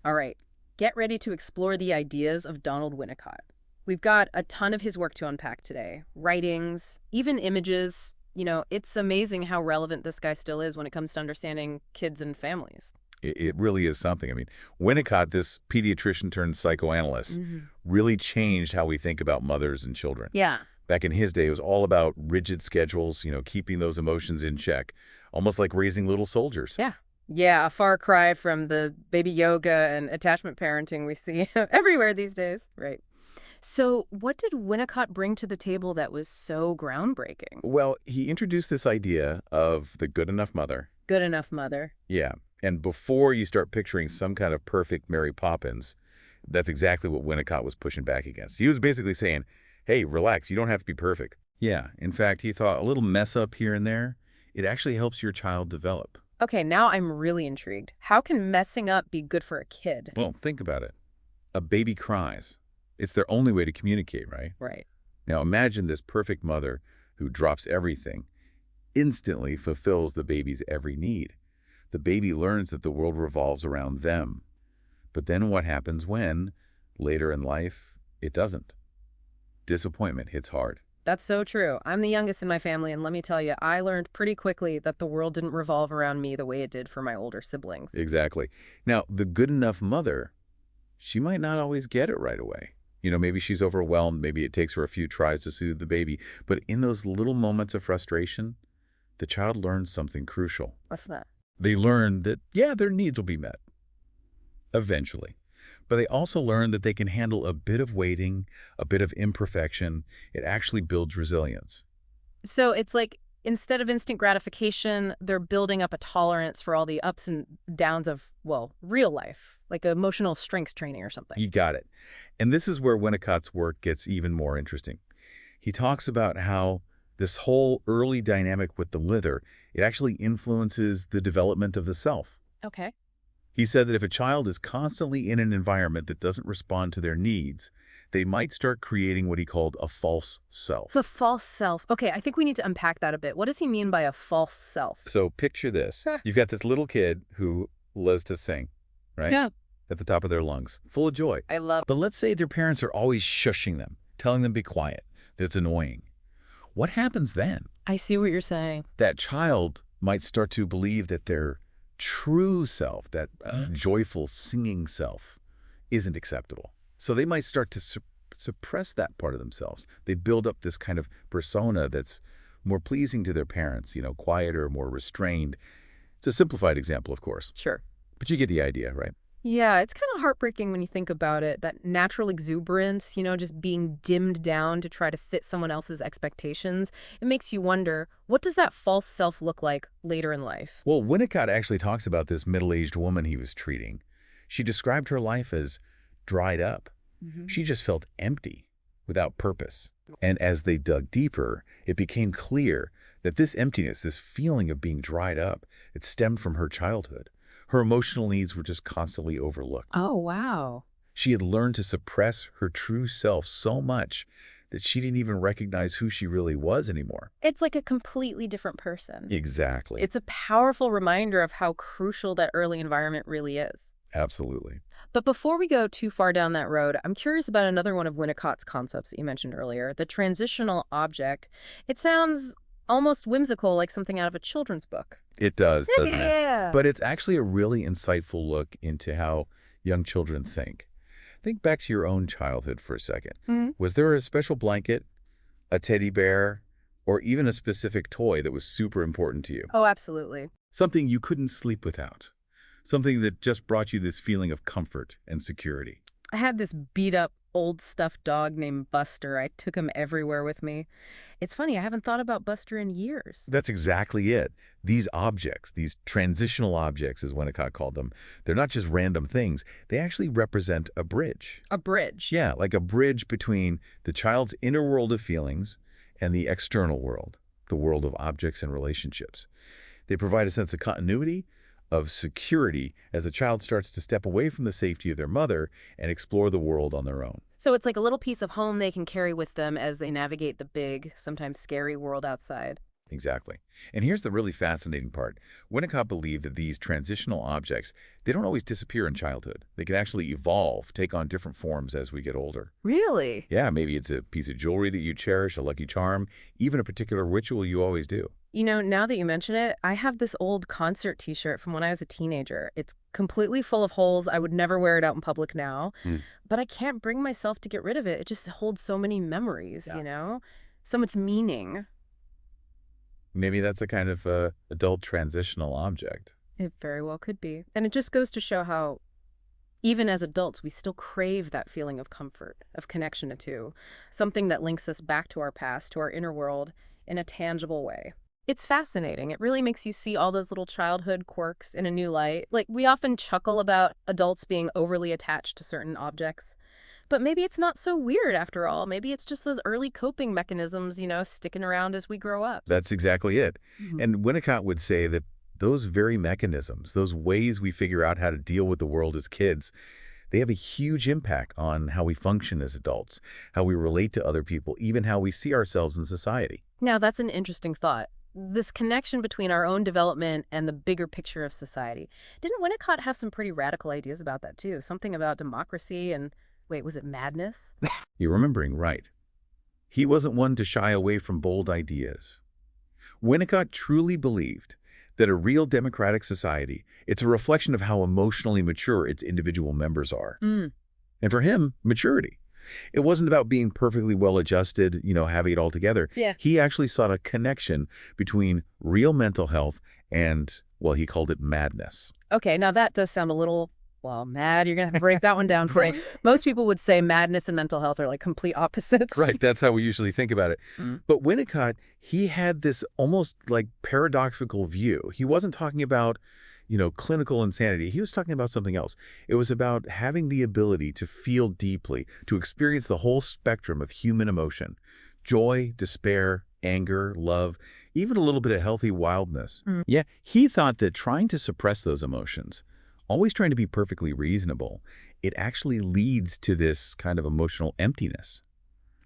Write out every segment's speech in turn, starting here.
All right, get ready to explore the ideas of Donald Winnicott. We've got a ton of his work to unpack today. Writings, even images. It's amazing how relevant this guy still is when it comes to understanding kids and families. It really is something. I mean, Winnicott, this pediatrician turned psychoanalyst, Hmm. really changed how we think about mothers and children. Yeah. Back in his day, it was all about rigid schedules, keeping those emotions in check, almost like raising little soldiers. Yeah. Yeah, a far cry from the baby yoga and attachment parenting we see everywhere these days. Right. So, what did Winnicott bring to the table that was so groundbreaking? Well, he introduced this idea of the good enough mother. Good enough mother. Yeah. And before you start picturing some kind of perfect Mary Poppins, that's exactly what Winnicott was pushing back against. He was basically saying, hey, relax, you don't have to be perfect. Yeah, in fact, he thought a little mess up here and there, it actually helps your child develop. Okay, now I'm really intrigued. How can messing up be good for a kid? Well, think about it. A baby cries. It's their only way to communicate, right? Right. Now imagine this perfect mother who drops everything, instantly fulfills the baby's every need. The baby learns that the world revolves around them. But then what happens when, later in life, it doesn't? Disappointment hits hard. That's so true. I'm the youngest in my family, and let me tell you, I learned pretty quickly that the world didn't revolve around me the way it did for my older siblings. Exactly. Now, the good enough mother, she might not always get it right away. Maybe she's overwhelmed. Maybe it takes her a few tries to soothe the baby. But in those little moments of frustration, the child learns something crucial. What's that? They learn that, yeah, their needs will be met eventually. But they also learn that they can handle a bit of waiting, a bit of imperfection. It actually builds resilience. So it's like instead of instant gratification, they're building up a tolerance for all the ups and downs of, well, real life, like emotional strength training or something. You got it. And this is where Winnicott's work gets even more interesting. He talks about how this whole early dynamic with the mother, it actually influences the development of the self. Okay. He said that if a child is constantly in an environment that doesn't respond to their needs, they might start creating what he called a false self. The false self. Okay, I think we need to unpack that a bit. What does he mean by a false self? So picture this. Huh. You've got this little kid who loves to sing, right? Yeah. At the top of their lungs, full of joy. I love. But let's say their parents are always shushing them, telling them to be quiet, that it's annoying. What happens then? I see what you're saying. That child might start to believe that their true self, that joyful singing self, isn't acceptable. So they might start to suppress that part of themselves. They build up this kind of persona that's more pleasing to their parents, quieter, more restrained. It's a simplified example, of course, Sure. but you get the idea, right? Yeah, it's kind of heartbreaking when you think about it, that natural exuberance, just being dimmed down to try to fit someone else's expectations. It makes you wonder, what does that false self look like later in life? Well, Winnicott actually talks about this middle-aged woman he was treating. She described her life as dried up. She just felt empty, without purpose. And as they dug deeper, it became clear that this emptiness, this feeling of being dried up, it stemmed from her childhood. Her emotional needs were just constantly overlooked. Oh, wow. She had learned to suppress her true self so much that she didn't even recognize who she really was anymore. It's like a completely different person. Exactly. It's a powerful reminder of how crucial that early environment really is. Absolutely. But before we go too far down that road, I'm curious about another one of Winnicott's concepts that you mentioned earlier, the transitional object. It sounds almost whimsical, like something out of a children's book. It does, doesn't it? Yeah. But it's actually a really insightful look into how young children think. Think back to your own childhood for a second. Was there a special blanket, a teddy bear, or even a specific toy that was super important to you? Oh, absolutely. Something you couldn't sleep without. Something that just brought you this feeling of comfort and security. I had this beat-up old stuffed dog named Buster. I took him everywhere with me. It's funny, I haven't thought about Buster in years. That's exactly it. These objects, these transitional objects, as Winnicott called them, they're not just random things. They actually represent a bridge. A bridge. Yeah, like a bridge between the child's inner world of feelings and the external world, the world of objects and relationships. They provide a sense of continuity, of security, as the child starts to step away from the safety of their mother and explore the world on their own. So it's like a little piece of home they can carry with them as they navigate the big, sometimes scary world outside. Exactly. And here's the really fascinating part. Winnicott believed that these transitional objects, they don't always disappear in childhood. They can actually evolve, take on different forms as we get older. Really? Yeah, maybe it's a piece of jewelry that you cherish, a lucky charm, even a particular ritual you always do. You know, now that you mention it, I have this old concert t-shirt from when I was a teenager. It's completely full of holes. I would never wear it out in public now, Hmm. but I can't bring myself to get rid of it. It just holds so many memories, Yeah. So much meaning. Maybe that's a kind of adult transitional object. It very well could be. And it just goes to show how, even as adults, we still crave that feeling of comfort, of connection to, something that links us back to our past, to our inner world, in a tangible way. It's fascinating. It really makes you see all those little childhood quirks in a new light. Like, we often chuckle about adults being overly attached to certain objects. But maybe it's not so weird after all. Maybe it's just those early coping mechanisms, sticking around as we grow up. That's exactly it. Mhm. And Winnicott would say that those very mechanisms, those ways we figure out how to deal with the world as kids, they have a huge impact on how we function as adults, how we relate to other people, even how we see ourselves in society. Now, that's an interesting thought. This connection between our own development and the bigger picture of society. Didn't Winnicott have some pretty radical ideas about that, too? Something about democracy and, wait, was it madness? You're remembering right. He wasn't one to shy away from bold ideas. Winnicott truly believed that a real democratic society, it's a reflection of how emotionally mature its individual members are. Mm, And for him, maturity. It wasn't about being perfectly well-adjusted, having it all together. yeah. He actually sought a connection between real mental health and, well, he called it madness. Okay, now that does sound a little, well, mad. You're going to have to break that one down for me. Most people would say madness and mental health are like complete opposites. Right, that's how we usually think about it. Mm. But Winnicott, he had this almost like paradoxical view. He wasn't talking about, clinical insanity. He was talking about something else. It was about having the ability to feel deeply, to experience the whole spectrum of human emotion. Joy, despair, anger, love, even a little bit of healthy wildness. Mm. Yeah, he thought that trying to suppress those emotions, always trying to be perfectly reasonable, it actually leads to this kind of emotional emptiness,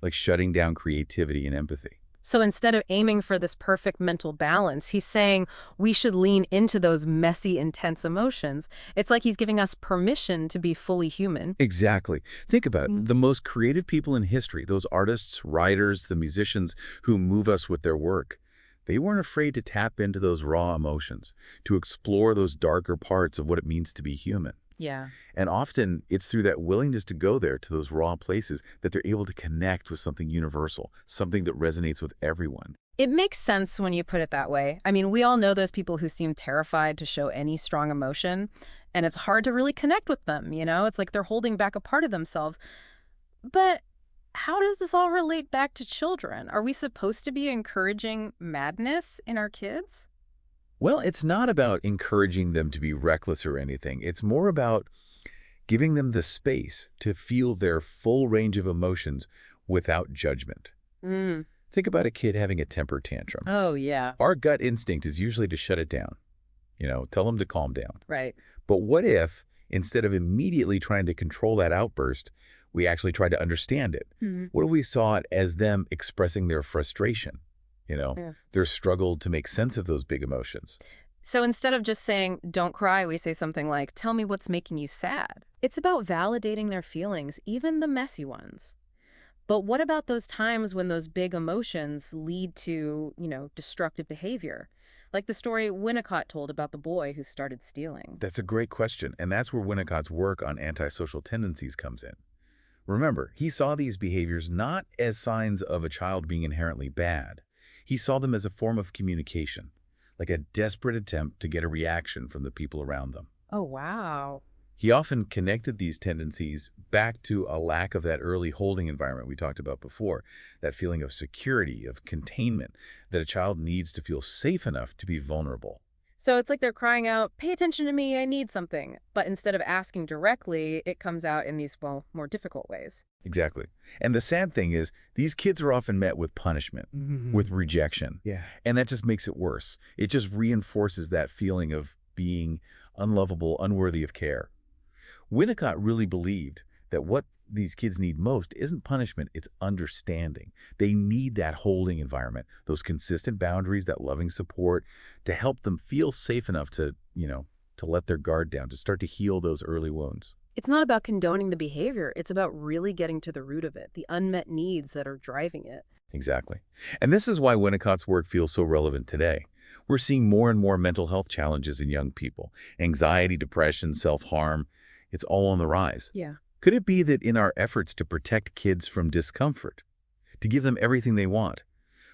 like shutting down creativity and empathy. So instead of aiming for this perfect mental balance, he's saying we should lean into those messy, intense emotions. It's like he's giving us permission to be fully human. Exactly. Think about it. Mm. The most creative people in history, those artists, writers, the musicians who move us with their work, they weren't afraid to tap into those raw emotions, to explore those darker parts of what it means to be human. Yeah. And often it's through that willingness to go there, to those raw places, that they're able to connect with something universal, something that resonates with everyone. It makes sense when you put it that way. I mean, we all know those people who seem terrified to show any strong emotion, and it's hard to really connect with them, It's like they're holding back a part of themselves. But how does this all relate back to children? Are we supposed to be encouraging madness in our kids? Well, it's not about encouraging them to be reckless or anything. It's more about giving them the space to feel their full range of emotions without judgment. Mm. Think about a kid having a temper tantrum. Oh, yeah. Our gut instinct is usually to shut it down, tell them to calm down. Right. But what if, instead of immediately trying to control that outburst, we actually tried to understand it? Mhm. What if we saw it as them expressing their frustration, Yeah. their struggle to make sense of those big emotions? So instead of just saying, don't cry, we say something like, tell me what's making you sad. It's about validating their feelings, even the messy ones. But what about those times when those big emotions lead to, destructive behavior? Like the story Winnicott told about the boy who started stealing. That's a great question, and that's where Winnicott's work on antisocial tendencies comes in. Remember, he saw these behaviors not as signs of a child being inherently bad. He saw them as a form of communication, like a desperate attempt to get a reaction from the people around them. Oh, wow. He often connected these tendencies back to a lack of that early holding environment we talked about before, that feeling of security, of containment, that a child needs to feel safe enough to be vulnerable. So it's like they're crying out, pay attention to me, I need something. But instead of asking directly, it comes out in these, well, more difficult ways. Exactly. And the sad thing is, these kids are often met with punishment, with rejection. Yeah. And that just makes it worse. It just reinforces that feeling of being unlovable, unworthy of care. Winnicott really believed that what these kids need most isn't punishment, it's understanding. They need that holding environment, those consistent boundaries, that loving support to help them feel safe enough to, to let their guard down, to start to heal those early wounds. It's not about condoning the behavior. It's about really getting to the root of it, the unmet needs that are driving it. Exactly. And this is why Winnicott's work feels so relevant today. We're seeing more and more mental health challenges in young people. Anxiety, depression, self-harm, it's all on the rise. Yeah. Could it be that in our efforts to protect kids from discomfort, to give them everything they want,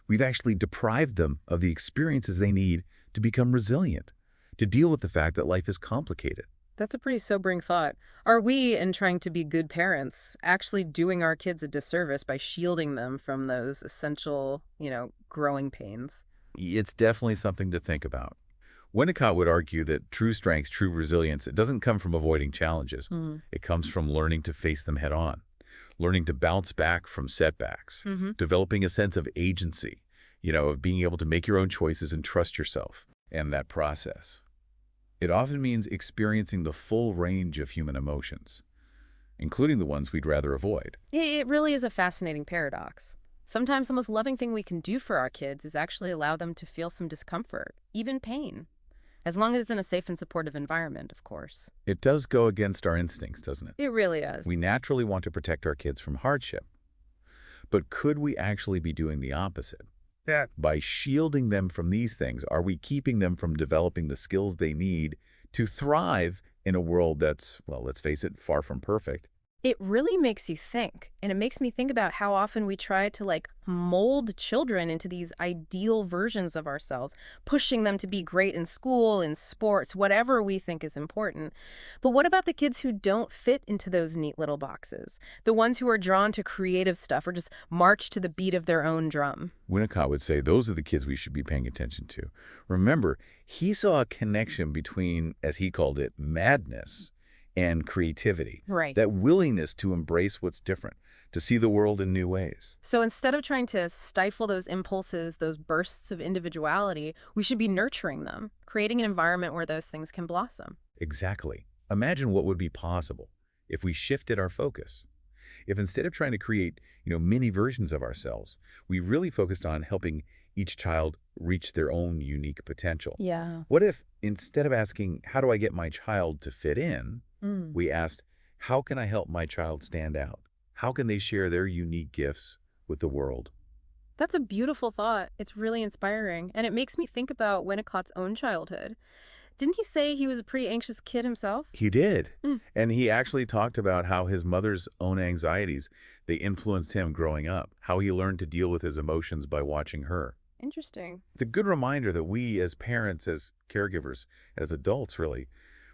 we've actually deprived them of the experiences they need to become resilient, to deal with the fact that life is complicated? That's a pretty sobering thought. Are we, in trying to be good parents, actually doing our kids a disservice by shielding them from those essential, growing pains? It's definitely something to think about. Winnicott would argue that true strength, true resilience, it doesn't come from avoiding challenges. Mm. It comes from learning to face them head on, learning to bounce back from setbacks, Hmm. developing a sense of agency, of being able to make your own choices and trust yourself. And that process, it often means experiencing the full range of human emotions, including the ones we'd rather avoid. It really is a fascinating paradox. Sometimes the most loving thing we can do for our kids is actually allow them to feel some discomfort, even pain. As long as it's in a safe and supportive environment, of course. It does go against our instincts, doesn't it? It really is. We naturally want to protect our kids from hardship. But could we actually be doing the opposite? Yeah. By shielding them from these things, are we keeping them from developing the skills they need to thrive in a world that's, well, let's face it, far from perfect? It really makes you think. And it makes me think about how often we try to mold children into these ideal versions of ourselves, pushing them to be great in school, in sports, whatever we think is important. But what about the kids who don't fit into those neat little boxes? The ones who are drawn to creative stuff or just march to the beat of their own drum? Winnicott would say those are the kids we should be paying attention to. Remember, he saw a connection between, as he called it, madness and creativity. Right. That willingness to embrace what's different, to see the world in new ways. So instead of trying to stifle those impulses, those bursts of individuality, we should be nurturing them, creating an environment where those things can blossom. Exactly. Imagine what would be possible if we shifted our focus. If instead of trying to create, mini versions of ourselves, we really focused on helping each child reach their own unique potential. Yeah. What if instead of asking, how do I get my child to fit in, Mm. we asked, how can I help my child stand out? How can they share their unique gifts with the world? That's a beautiful thought. It's really inspiring. And it makes me think about Winnicott's own childhood. Didn't he say he was a pretty anxious kid himself? He did. Mm. And he actually talked about how his mother's own anxieties, they influenced him growing up, how he learned to deal with his emotions by watching her. Interesting. It's a good reminder that we as parents, as caregivers, as adults really,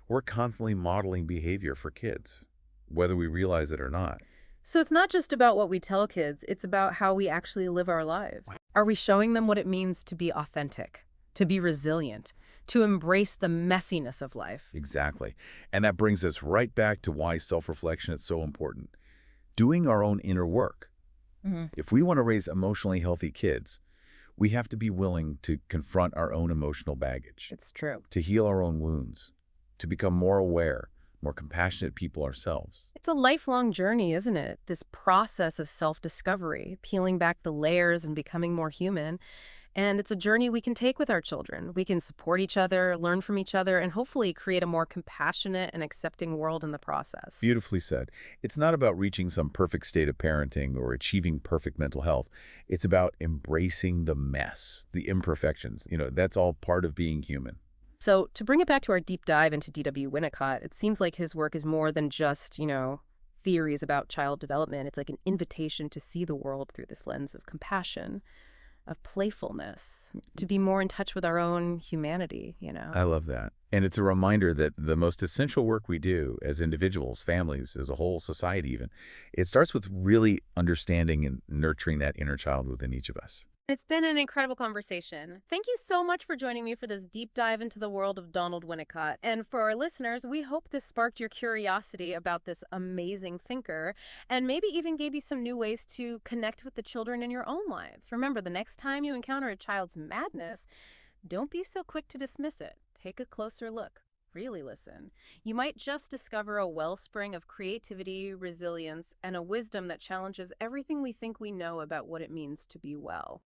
we're constantly modeling behavior for kids, whether we realize it or not. So it's not just about what we tell kids, it's about how we actually live our lives. Are we showing them what it means to be authentic, to be resilient, to embrace the messiness of life? Exactly. And that brings us right back to why self-reflection is so important. Doing our own inner work. Mhm. If we want to raise emotionally healthy kids, we have to be willing to confront our own emotional baggage, It's true. to heal our own wounds, to become more aware, more compassionate people ourselves. It's a lifelong journey, isn't it? This process of self-discovery, peeling back the layers and becoming more human. And it's a journey we can take with our children. We can support each other, learn from each other, and hopefully create a more compassionate and accepting world in the process. Beautifully said. It's not about reaching some perfect state of parenting or achieving perfect mental health. It's about embracing the mess, the imperfections. That's all part of being human. So to bring it back to our deep dive into D.W. Winnicott, it seems like his work is more than just, theories about child development. It's like an invitation to see the world through this lens of compassion, of playfulness, to be more in touch with our own humanity. I love that. And it's a reminder that the most essential work we do as individuals, families, as a whole society even, it starts with really understanding and nurturing that inner child within each of us. It's been an incredible conversation. Thank you so much for joining me for this deep dive into the world of Donald Winnicott. And for our listeners, we hope this sparked your curiosity about this amazing thinker and maybe even gave you some new ways to connect with the children in your own lives. Remember, the next time you encounter a child's madness, don't be so quick to dismiss it. Take a closer look. really listen, you might just discover a wellspring of creativity, resilience, and a wisdom that challenges everything we think we know about what it means to be well.